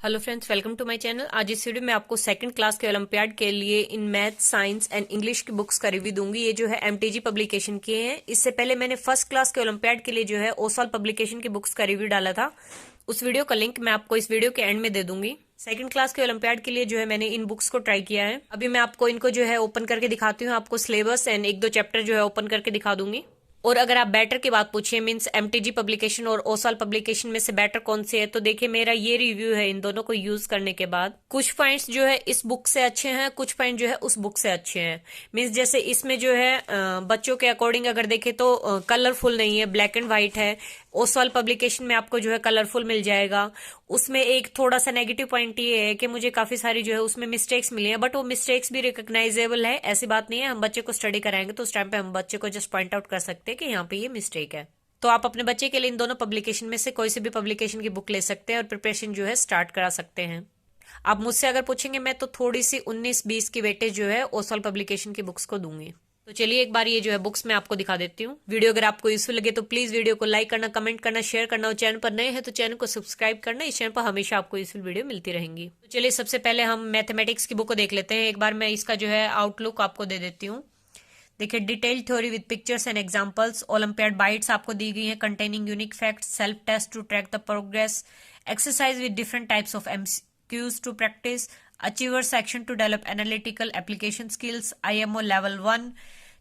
Hello friends, welcome to my channel. आज इस video में आपको सेकंड क्लास के ओलंपियाड के लिए in math, science and English की बुक्स का रिव्यू दूंगी। ये जो है एमटीजी पब्लिकेशन की हैं। इससे पहले मैंने फर्स्ट क्लास के ओलंपियाड के लिए जो है ओसवाल पब्लिकेशन की बुक्स का रिव्यू डाला था। उस वीडियो का लिंक मैं आपको इस वीडियो के एंड में दे दूंगी। सेकंड क्लास के ओलंपियाड के लिए जो है मैंने इन बुक्स को ट्राई किया है। अभी मैं आपको इनको जो है ओपन करके दिखाती हूँ। आपको सिलेबस एंड एक दो चैप्टर जो है ओपन करके दिखा दूंगी। और अगर आप बेटर की बात पूछिए, मींस एमटीजी पब्लिकेशन और ओसाल पब्लिकेशन में से बेटर कौन सी है, तो देखिए मेरा ये रिव्यू है इन दोनों को यूज करने के बाद। कुछ पॉइंट्स जो है इस बुक से अच्छे हैं, कुछ पॉइंट जो है उस बुक से अच्छे हैं। मींस जैसे इसमें जो है बच्चों के अकॉर्डिंग अगर देखें तो कलरफुल नहीं है, ब्लैक एंड व्हाइट है। ओसवाल पब्लिकेशन में आपको जो है कलरफुल मिल जाएगा। उसमें एक थोड़ा सा नेगेटिव पॉइंट ये है कि मुझे काफी सारी जो है उसमें मिस्टेक्स मिली हैं, बट वो मिस्टेक्स भी रिकॉग्नाइजेबल है। ऐसी बात नहीं है, हम बच्चे को स्टडी कराएंगे तो उस टाइम पे हम बच्चे को जस्ट पॉइंट आउट कर सकते हैं कि यहाँ पे ये मिस्टेक है। तो आप अपने बच्चे के लिए इन दोनों पब्लिकेशन में से कोई सी भी पब्लिकेशन की बुक ले सकते हैं और प्रिपरेशन जो है स्टार्ट करा सकते हैं। आप मुझसे अगर पूछेंगे, मैं तो थोड़ी सी 19-20 की वेटेज जो है ओसवाल पब्लिकेशन की बुक्स को दूंगी। तो चलिए एक बार ये जो है बुक्स मैं आपको दिखा देती हूँ। वीडियो अगर आपको यूजफुल लगे तो प्लीज वीडियो को लाइक करना, कमेंट करना, शेयर करना और चैनल पर नए हैं तो चैनल को सब्सक्राइब करना। इस चैनल पर हमेशा आपको यूजफुल वीडियो मिलती रहेंगी। तो चलिए सबसे पहले हम मैथमेटिक्स की बुक को देख लेते हैं। एक बार मैं इसका जो है आउटलुक आपको दे देती हूँ। देखिए, detailed theory with pictures and examples, olympiad bites आपको दी गई है containing unique facts, self test to track the progress, exercise with different types of MCQs to practise, achiever section to develop analytical application skills, IMO level 1,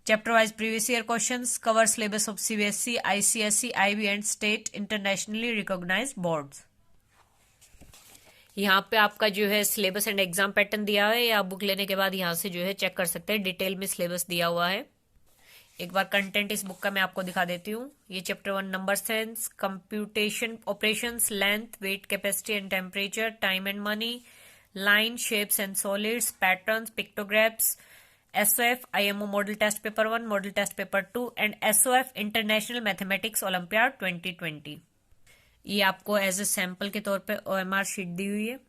chapter wise previous year questions, cover syllabus of CBSE, ICSE, IB and state internationally recognised boards. यहाँ पे आपका जो है syllabus and exam pattern दिया है, या book लेने के बाद यहाँ से जो है चेक कर सकते हैं। डिटेल में सिलेबस दिया हुआ है। एक बार कंटेंट इस बुक का मैं आपको दिखा देती हूँ। ये chapter 1 number sense, computation operations, length, weight, capacity and temperature, time and money, line, shapes and solids, patterns, pictographs, SOF, IMO model test paper 1, model test paper 2 and SOF international mathematics olympiad 2020। ये आपको as a sample के तौर पे OMR sheet दी हुई है।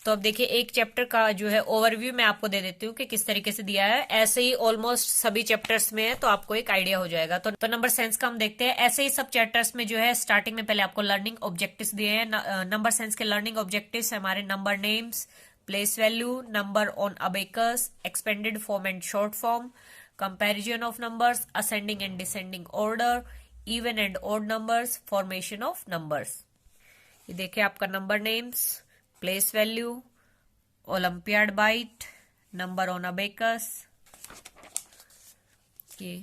तो अब देखिए एक चैप्टर का जो है ओवरव्यू मैं आपको दे देती हूँ कि किस तरीके से दिया है। ऐसे ही ऑलमोस्ट सभी चैप्टर्स में है, तो आपको एक आइडिया हो जाएगा। तो नंबर सेंस का हम देखते हैं। ऐसे ही सब चैप्टर्स में जो है स्टार्टिंग में पहले आपको लर्निंग ऑब्जेक्टिव्स दिए हैं। नंबर सेंस के लर्निंग ऑब्जेक्टिव्स हमारे number names, place value, number on abacus, expanded form and short form, comparison of numbers, ascending and descending order, even and odd numbers, formation of numbers. ये देखिए आपका number names, place value, olympiad bite, number on abacus, ये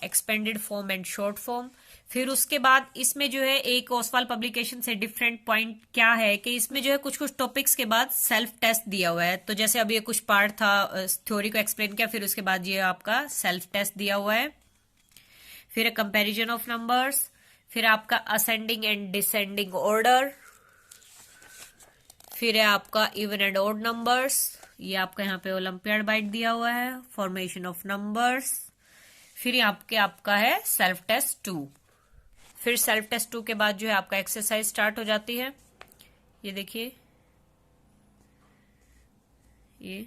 expanded form and short form. फिर उसके बाद इसमें जो है एक ओसवाल पब्लिकेशन से डिफरेंट पॉइंट क्या है कि इसमें जो है कुछ कुछ टॉपिक्स के बाद सेल्फ टेस्ट दिया हुआ है। तो जैसे अब ये कुछ पार्ट था, थ्योरी को एक्सप्लेन किया, फिर उसके बाद ये आपका सेल्फ टेस्ट दिया हुआ है। फिर कंपैरिजन ऑफ नंबर्स, फिर आपका असेंडिंग एंड डिसेंडिंग ऑर्डर, फिर है आपका इवन एंड ऑड नंबर्स। ये आपका यहाँ पे ओलंपियाड बाइट दिया हुआ है, फॉर्मेशन ऑफ नंबर्स। फिर आपका है सेल्फ टेस्ट 2। फिर सेल्फ टेस्ट 2 के बाद जो है आपका एक्सरसाइज स्टार्ट हो जाती है। ये देखिए, ये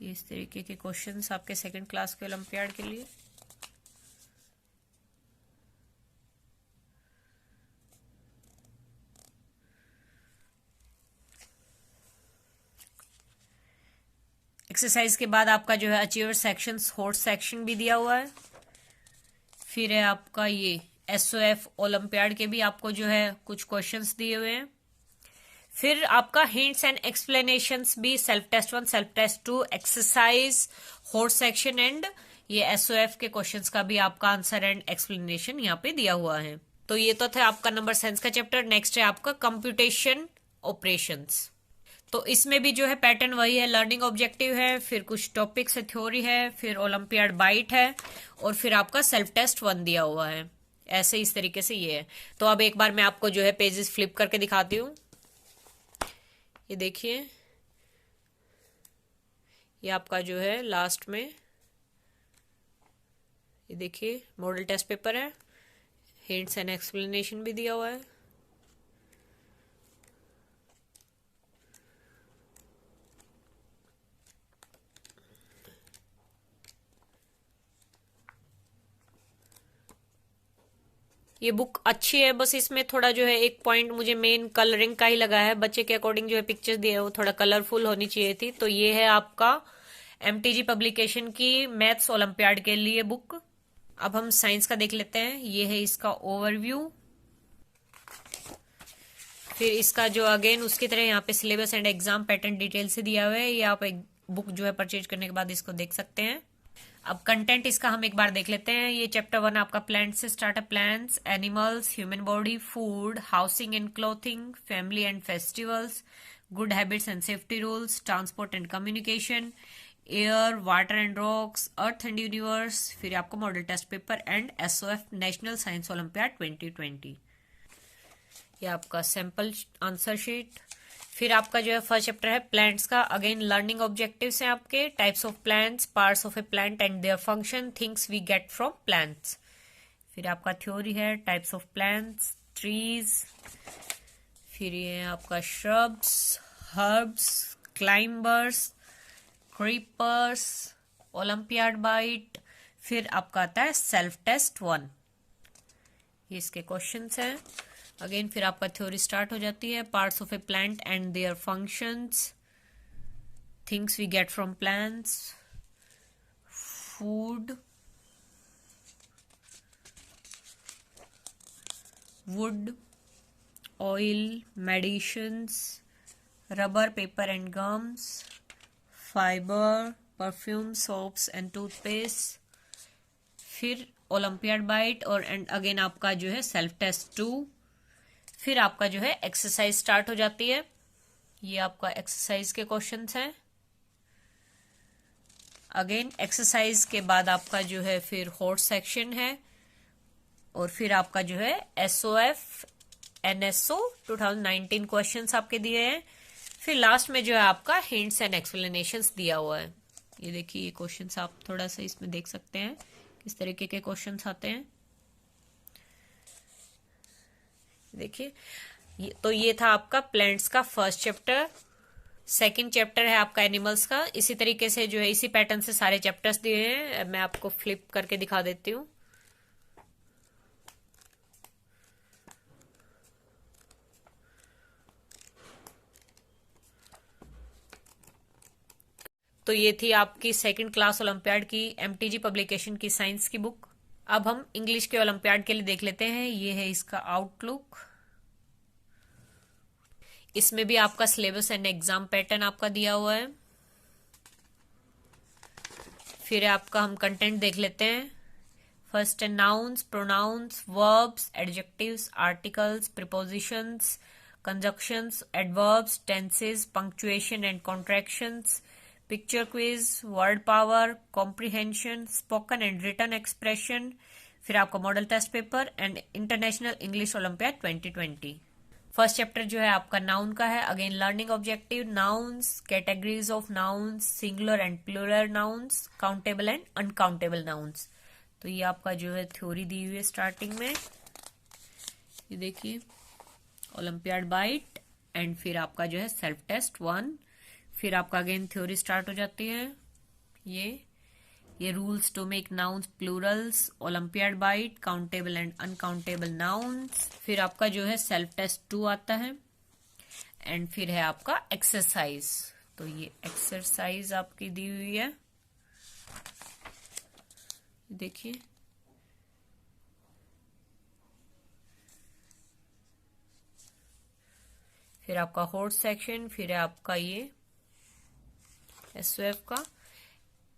इस तरीके के क्वेश्चंस आपके सेकंड क्लास के ओलंपियाड के लिए। एक्सरसाइज के बाद आपका जो है अचीवर सेक्शन, हॉट सेक्शन भी दिया हुआ है। फिर है आपका ये एसओएफ ओलंपियाड के भी आपको जो है कुछ क्वेश्चंस दिए हुए हैं। फिर आपका हिंट्स एंड एक्सप्लेनेशंस भी, self test 1, self test 2, exercise, hot section and ये एसओएफ के क्वेश्चंस का भी आपका आंसर एंड एक्सप्लेनेशन यहाँ पे दिया हुआ है। तो ये तो था आपका नंबर सेंस का चैप्टर। नेक्स्ट है आपका कंप्यूटेशन ऑपरेशंस। तो इसमें भी जो है पैटर्न वही है, लर्निंग ऑब्जेक्टिव है, फिर कुछ टॉपिक्स है, थ्योरी है, फिर ओलंपियाड बाइट है, और फिर आपका सेल्फ टेस्ट 1 दिया हुआ है। ऐसे इस तरीके से ये है। तो अब एक बार मैं आपको जो है पेजेस फ्लिप करके दिखाती हूँ। ये देखिए, ये आपका जो है लास्ट में, ये देखिए मॉडल टेस्ट पेपर है, हिंट्स एंड एक्सप्लेनेशन भी दिया हुआ है। ये बुक अच्छी है, बस इसमें थोड़ा जो है एक पॉइंट मुझे मेन कलरिंग का ही लगा है। बच्चे के अकॉर्डिंग जो है पिक्चर्स दी है वो थोड़ा कलरफुल होनी चाहिए थी। तो ये है आपका एमटीजी पब्लिकेशन की मैथ्स ओलंपियाड के लिए बुक। अब हम साइंस का देख लेते हैं। ये है इसका ओवरव्यू। फिर इसका जो अगेन उसकी तरह यहाँ पे syllabus and exam pattern detail से दिया हुआ है। ये आप एक बुक जो है परचेज करने के बाद इसको देख सकते हैं। अब कंटेंट इसका हम एक बार देख लेते हैं। ये चैप्टर 1 आपका प्लांट्स से स्टार्ट है। Plants, animals, human body, food, housing and clothing, family and festivals, good habits and safety rules, transport and communication, air, water and rocks, earth and universe. फिर आपको model test paper and SOF national science olympiad 2020। ये आपका sample answer sheet. फिर आपका जो है first chapter है plants का। अगेन लर्निंग ऑब्जेक्टिव्स हैं आपके। Types of plants, parts of a plant and their function, things we get from plants. फिर आपका थ्योरी है टाइप्स ऑफ प्लांट्स, ट्रीज। फिर ये आपका shrubs, herbs, climbers, creepers, olympiad bite. फिर आपका आता है सेल्फ टेस्ट 1। ये इसके क्वेश्चंस हैं। अगेन फिर आपका थ्योरी स्टार्ट हो जाती है। Parts of a plant and their functions, things we get from plants, food, wood, oil, medicines, rubber, paper and gums, fibre, perfume, soaps and toothpaste. फिर olympiad bite और and again आपका जो है self test 2। फिर आपका जो है exercise start हो जाती है। ये आपका एक्सरसाइज के क्वेश्चंस हैं। अगेन एक्सरसाइज के बाद आपका जो है फिर हॉट सेक्शन है और फिर आपका जो है एसओएफ एनएसओ 2019 क्वेश्चंस आपके दिए हैं। फिर लास्ट में जो है आपका हिंट्स एंड एक्सप्लेनेशंस दिया हुआ है। ये देखिए ये क्वेश्चंस आप थोड़ा सा इसमें देख सकते हैं किस तरीके के क्वेश्चंस आते हैं। देखिए ये था आपका प्लांट्स का फर्स्ट चैप्टर। सेकंड चैप्टर है आपका एनिमल्स का। इसी तरीके से जो है इसी पैटर्न से सारे चैप्टर्स दिए हैं। मैं आपको फ्लिप करके दिखा देती हूँ। तो ये थी आपकी सेकंड क्लास ओलंपियाड की एमटीजी पब्लिकेशन की साइंस की बुक। अब हम इंग्लिश के ओलंपियाड के लिए देख लेते हैं। ये है इसका आउटलुक। इसमें भी आपका सिलेबस एंड एग्जाम पैटर्न आपका दिया हुआ है। फिर आपका हम कंटेंट देख लेते हैं। फर्स्ट है nouns, pronouns, verbs, adjectives, articles, prepositions, conjunctions, adverbs, tenses, punctuation and contractions, picture quiz, word power, comprehension, spoken and written expression. फिर आपका model test paper and international English olympiad 2020। First chapter जो है आपका noun का है। Again learning objective, nouns, categories of nouns, singular and plural nouns, countable and uncountable nouns. तो ये आपका जो है थ्योरी दी हुई है स्टार्टिंग में। ये देखिए ओलंपियाड बाइट एंड फिर आपका जो है सेल्फ टेस्ट 1। फिर आपका अगेन थ्योरी स्टार्ट हो जाती है। ये rules to make nouns plurals, olympiad bite, countable and uncountable nouns. फिर आपका जो है सेल्फ टेस्ट 2 आता है एंड फिर है आपका एक्सरसाइज। तो ये एक्सरसाइज आपकी दी हुई है, देखिए। फिर आपका हॉट सेक्शन, फिर है आपका ये एसओएफ का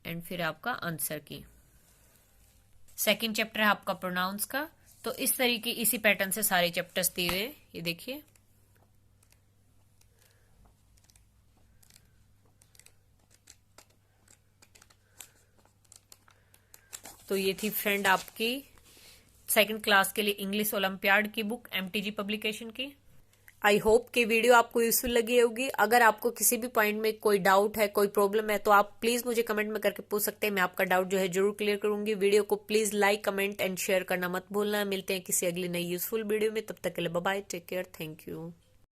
एंड फिर आपका आंसर की। सेकंड चैप्टर है आपका प्रोनाउंस का। तो इस तरीके इसी पैटर्न से सारे चैप्टर्स दिए हुए, ये देखिए। तो ये थी फ्रेंड आपकी सेकंड क्लास के लिए इंग्लिश ओलंपियाड की बुक एमटीजी पब्लिकेशन की। आई होप कि वीडियो आपको यूजफुल लगी होगी। अगर आपको किसी भी पॉइंट में कोई डाउट है, कोई प्रॉब्लम है, तो आप प्लीज मुझे कमेंट में करके पूछ सकते हैं। मैं आपका डाउट जो है जरूर क्लियर करूंगी। वीडियो को please like, comment and share करना मत भूलना। मिलते हैं किसी अगली नई यूजफुल वीडियो में। तब तक के लिए bye bye, take care, thank you.